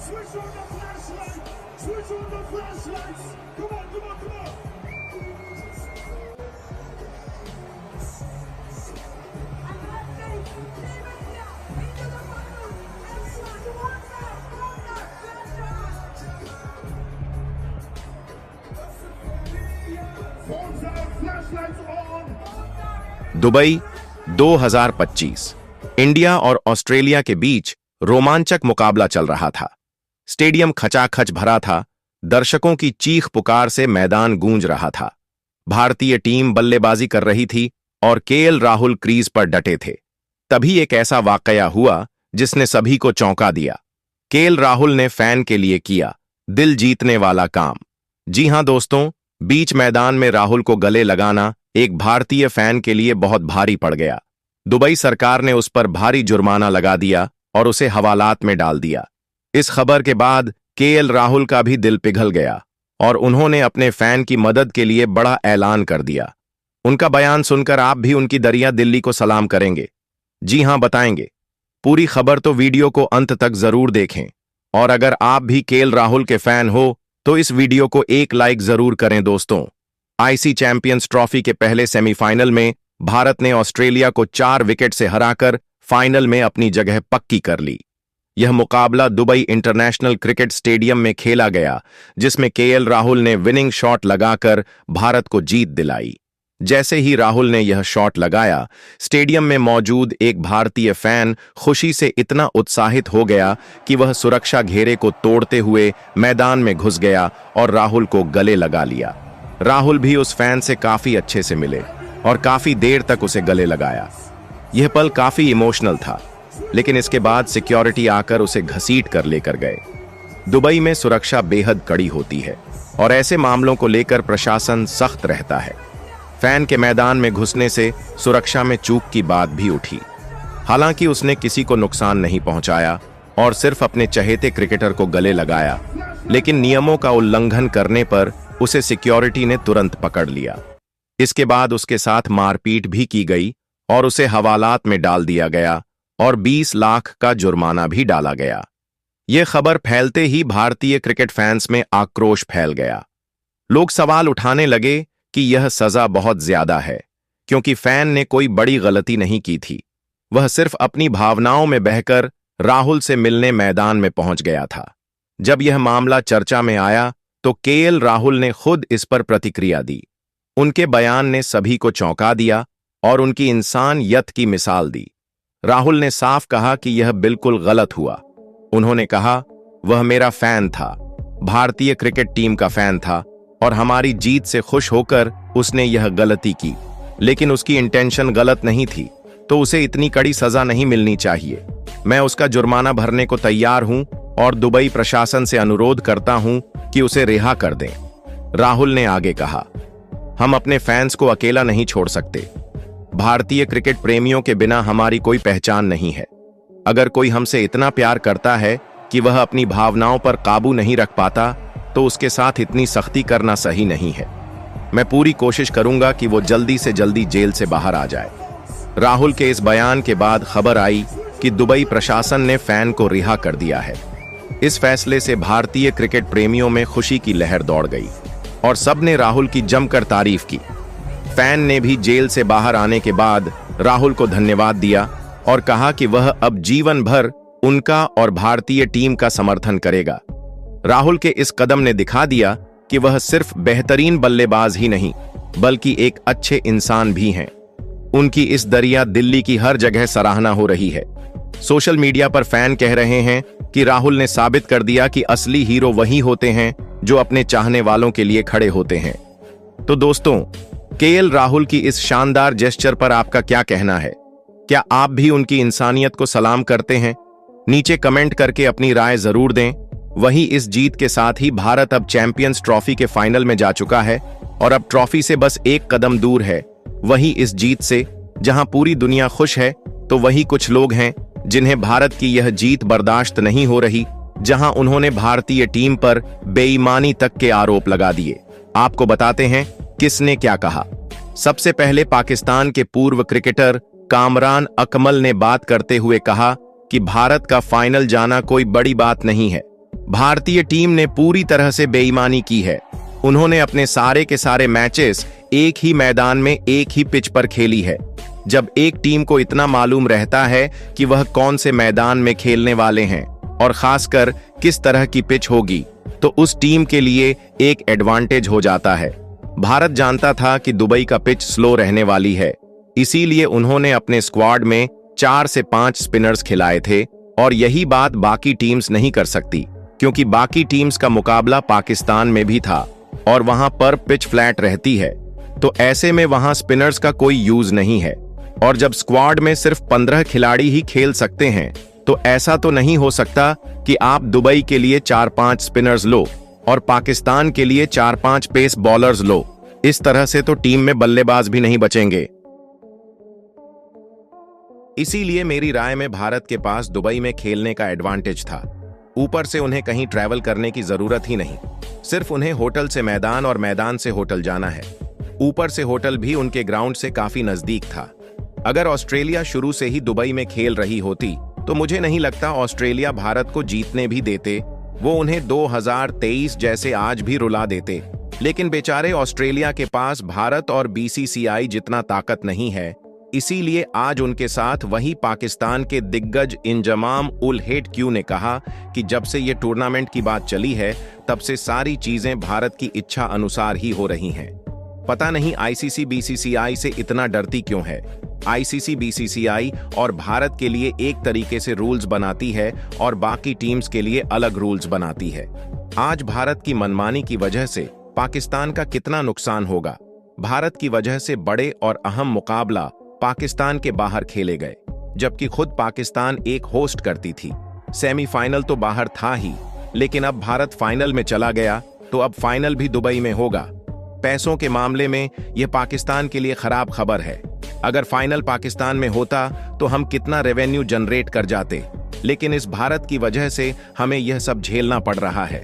Switch on the flashlight. Switch on the flashlights. Come on, come on, come on. Phones out, flashlights on. Dubai 2025। India और Australia के बीच रोमांचक मुकाबला चल रहा था। स्टेडियम खचाखच भरा था, दर्शकों की चीख पुकार से मैदान गूंज रहा था। भारतीय टीम बल्लेबाजी कर रही थी और केएल राहुल क्रीज पर डटे थे। तभी एक ऐसा वाकया हुआ जिसने सभी को चौंका दिया। केएल राहुल ने फैन के लिए किया दिल जीतने वाला काम। जी हां दोस्तों, बीच मैदान में राहुल को गले लगाना एक भारतीय फैन के लिए बहुत भारी पड़ गया। दुबई सरकार ने उस पर भारी जुर्माना लगा दिया और उसे हवालात में डाल दिया। इस खबर के बाद केएल राहुल का भी दिल पिघल गया और उन्होंने अपने फैन की मदद के लिए बड़ा ऐलान कर दिया। उनका बयान सुनकर आप भी उनकी दरिया दिल्ली को सलाम करेंगे? जी हां, बताएंगे। पूरी खबर तो वीडियो को अंत तक जरूर देखें और अगर आप भी केएल राहुल के फैन हो तो इस वीडियो को एक लाइक जरूर करें। दोस्तों, आईसी चैंपियंस ट्रॉफी के पहले सेमीफाइनल में भारत ने ऑस्ट्रेलिया को 4 विकेट से हराकर फाइनल में अपनी जगह पक्की कर ली। यह मुकाबला दुबई इंटरनेशनल क्रिकेट स्टेडियम में खेला गया, जिसमें केएल राहुल ने विनिंग शॉट लगाकर भारत को जीत दिलाई। जैसे ही राहुल ने यह शॉट लगाया, स्टेडियम में मौजूद एक भारतीय फैन खुशी से इतना उत्साहित हो गया कि वह सुरक्षा घेरे को तोड़ते हुए मैदान में घुस गया और राहुल को गले लगा लिया। राहुल भी उस फैन से काफी अच्छे से मिले और काफी देर तक उसे गले लगाया। यह पल काफी इमोशनल था, लेकिन इसके बाद सिक्योरिटी आकर उसे घसीट कर लेकर गए। दुबई में सुरक्षा बेहद कड़ी होती है और ऐसे मामलों को लेकर प्रशासन सख्त रहता है। फैन के मैदान में घुसने से सुरक्षा में चूक की बात भी उठी। हालांकि उसने किसी को नुकसान नहीं पहुंचाया और सिर्फ अपने चहेते क्रिकेटर को गले लगाया, लेकिन नियमों का उल्लंघन करने पर उसे सिक्योरिटी ने तुरंत पकड़ लिया। इसके बाद उसके साथ मारपीट भी की गई और उसे हवालात में डाल दिया गया और 20 लाख का जुर्माना भी डाला गया। यह खबर फैलते ही भारतीय क्रिकेट फैंस में आक्रोश फैल गया। लोग सवाल उठाने लगे कि यह सजा बहुत ज्यादा है, क्योंकि फैन ने कोई बड़ी गलती नहीं की थी। वह सिर्फ अपनी भावनाओं में बहकर राहुल से मिलने मैदान में पहुंच गया था। जब यह मामला चर्चा में आया तो केएल राहुल ने खुद इस पर प्रतिक्रिया दी। उनके बयान ने सभी को चौंका दिया और उनकी इंसानियत की मिसाल दी। राहुल ने साफ कहा कि यह बिल्कुल गलत हुआ। उन्होंने कहा, वह मेरा फैन था, भारतीय क्रिकेट टीम का फैन था और हमारी जीत से खुश होकर उसने यह गलती की, लेकिन उसकी इंटेंशन गलत नहीं थी, तो उसे इतनी कड़ी सजा नहीं मिलनी चाहिए। मैं उसका जुर्माना भरने को तैयार हूं और दुबई प्रशासन से अनुरोध करता हूं कि उसे रिहा कर दें। राहुल ने आगे कहा, हम अपने फैंस को अकेला नहीं छोड़ सकते। भारतीय क्रिकेट प्रेमियों के बिना हमारी कोई पहचान नहीं है। अगर कोई हमसे इतना प्यार करता है कि वह अपनी भावनाओं पर काबू नहीं रख पाता, तो उसके साथ इतनी सख्ती करना सही नहीं है। मैं पूरी कोशिश करूंगा कि वो जल्दी से जल्दी जेल से बाहर आ जाए। राहुल के इस बयान के बाद खबर आई कि दुबई प्रशासन ने फैन को रिहा कर दिया है। इस फैसले से भारतीय क्रिकेट प्रेमियों में खुशी की लहर दौड़ गई और सबने राहुल की जमकर तारीफ की। फैन ने भी जेल से बाहर आने के बाद राहुल को धन्यवाद दिया और कहा कि वह अब जीवन भर उनका और भारतीय टीम का समर्थन करेगा। राहुल के इस कदम ने दिखा दिया कि वह सिर्फ बेहतरीन बल्लेबाज ही नहीं, बल्कि एक अच्छे इंसान भी हैं। उनकी इस दरिया दिल्ली की हर जगह सराहना हो रही है। सोशल मीडिया पर फैन कह रहे हैं कि राहुल ने साबित कर दिया कि असली हीरो वही होते हैं जो अपने चाहने वालों के लिए खड़े होते हैं। तो दोस्तों, केएल राहुल की इस शानदार जेस्चर पर आपका क्या कहना है? क्या आप भी उनकी इंसानियत को सलाम करते हैं? नीचे कमेंट करके अपनी राय जरूर दें। वहीं इस जीत के साथ ही भारत अब चैंपियंस ट्रॉफी के फाइनल में जा चुका है और अब ट्रॉफी से बस एक कदम दूर है। वहीं इस जीत से जहां पूरी दुनिया खुश है, तो वहीं कुछ लोग हैं जिन्हें भारत की यह जीत बर्दाश्त नहीं हो रही, जहां उन्होंने भारतीय टीम पर बेईमानी तक के आरोप लगा दिए। आपको बताते हैं किसने क्या कहा। सबसे पहले पाकिस्तान के पूर्व क्रिकेटर कामरान अकमल ने बात करते हुए कहा कि भारत का फाइनल जाना कोई बड़ी बात नहीं है। भारतीय टीम ने पूरी तरह से बेईमानी की है। उन्होंने अपने सारे के सारे मैचेस एक ही मैदान में एक ही पिच पर खेली है। जब एक टीम को इतना मालूम रहता है कि वह कौन से मैदान में खेलने वाले हैं और खासकर किस तरह की पिच होगी, तो उस टीम के लिए एक एडवांटेज हो जाता है। भारत जानता था कि दुबई का पिच स्लो रहने वाली है, इसीलिए उन्होंने अपने स्क्वाड में 4 से 5 स्पिनर्स खिलाए थे और यही बात बाकी टीम्स नहीं कर सकती, क्योंकि बाकी टीम्स का मुकाबला पाकिस्तान में भी था और वहां पर पिच फ्लैट रहती है, तो ऐसे में वहां स्पिनर्स का कोई यूज नहीं है। और जब स्क्वाड में सिर्फ 15 खिलाड़ी ही खेल सकते हैं, तो ऐसा तो नहीं हो सकता कि आप दुबई के लिए 4-5 स्पिनर्स लो और पाकिस्तान के लिए 4-5 पेस बॉलर्स लो। इस तरह से तो टीम में बल्लेबाज भी नहीं बचेंगे। इसीलिए मेरी राय में भारत के पास दुबई में खेलने का एडवांटेज था। ऊपर से उन्हें कहीं ट्रैवल करने की जरूरत ही नहीं, सिर्फ उन्हें होटल से मैदान और मैदान से होटल जाना है। ऊपर से होटल भी उनके ग्राउंड से काफी नजदीक था। अगर ऑस्ट्रेलिया शुरू से ही दुबई में खेल रही होती तो मुझे नहीं लगता ऑस्ट्रेलिया भारत को जीतने भी देते। वो उन्हें 2023 जैसे आज भी रुला देते। लेकिन बेचारे ऑस्ट्रेलिया के पास भारत और बीसीसीआई जितना ताकत नहीं है, इसीलिए आज उनके साथ वही पाकिस्तान के दिग्गज इंजमाम उल हेट ने कहा कि जब से ये टूर्नामेंट की बात चली है, तब से सारी चीजें भारत की इच्छा अनुसार ही हो रही हैं। पता नहीं आईसीसी बीसीसीआई से इतना डरती क्यों है। आईसीसी बीसीसीआई और भारत के लिए एक तरीके से रूल्स बनाती है और बाकी टीम्स के लिए अलग रूल्स बनाती है। आज भारत की मनमानी की वजह से पाकिस्तान का कितना नुकसान होगा। भारत की वजह से बड़े और अहम मुकाबला पाकिस्तान के बाहर खेले गए, जबकि खुद पाकिस्तान एक होस्ट करती थी। सेमीफाइनल तो बाहर था ही, लेकिन अब भारत फाइनल में चला गया, तो अब फाइनल भी दुबई में होगा। पैसों के मामले में यह पाकिस्तान के लिए खराब खबर है। अगर फाइनल पाकिस्तान में होता तो हम कितना रेवेन्यू जनरेट कर जाते, लेकिन इस भारत की वजह से हमें यह सब झेलना पड़ रहा है।